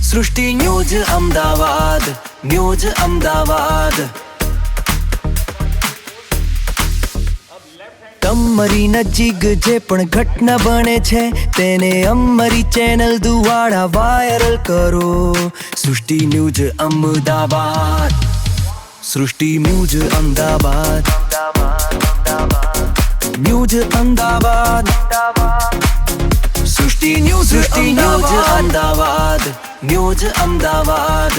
સૃષ્ટિ news Ahmedabad, news Ahmedabad. તમારી નજીક જે પણ ઘટના બને છે તેને અમારી ચેનલ દ્વારા વાયરલ કરો। સૃષ્ટિ ન્યૂઝ અમદાવાદ, સૃષ્ટિ ન્યૂઝ અમદાવાદ, ન્યૂઝ અમદાવાદ, સૃષ્ટિ ન્યૂઝ અમદાવાદ, ન્યૂઝ અમદાવાદ।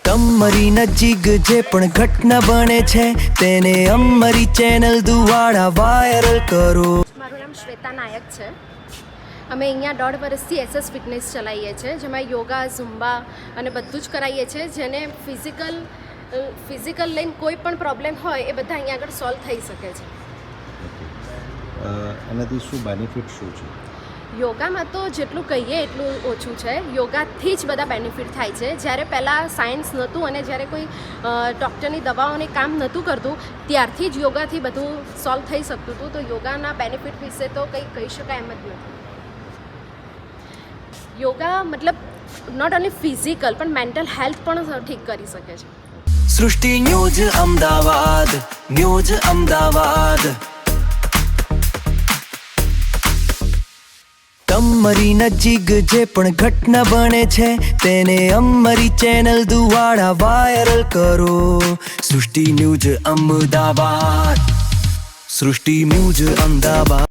તમારી નજીક જે પણ ઘટના બને છે તેને અમારી ચેનલ દ્વારા વાયરલ કરો। મારું નામ શ્વેતા નાયક છે। અમે અહીંયા 1.5 વર્ષથી એસએસ ફિટનેસ ચલાવીએ છીએ, જેમાં યોગા, ઝુમ્બા અને બધું જ કરાવીએ છીએ। જેને ફિઝિકલ લઈને કોઈ પણ પ્રોબ્લેમ હોય એ બધા અહીંયા આગળ સોલ્વ થઈ શકે છે। એનાથી શું બેનિફિટ શું છે? યોગામાં તો જેટલું કહીએ એટલું ઓછું છે। યોગાથી જ બધા બેનિફિટ થાય છે। જ્યારે પહેલાં સાયન્સ નહોતું અને જ્યારે કોઈ ડૉક્ટરની દવાઓને કામ નહોતું કરતું ત્યારથી જ યોગાથી બધું સોલ્વ થઈ શકતું હતું। તો યોગાના બેનિફિટ વિશે તો કંઈ કહી શકાય એમ જ નથી। યોગા મતલબ નોટ ઓનલી ફિઝિકલ પણ મેન્ટલ હેલ્થ પણ ઠીક કરી શકે છે। સૃષ્ટિ ન્યૂઝ અમદાવાદ, ન્યૂઝ અમદાવાદ। તમારી નજીક જે પણ ઘટના બને છે તેને અમારી ચેનલ દ્વારા વાયરલ કરો। સૃષ્ટિ ન્યૂઝ અમદાવાદ, સૃષ્ટિ ન્યૂઝ અમદાવાદ।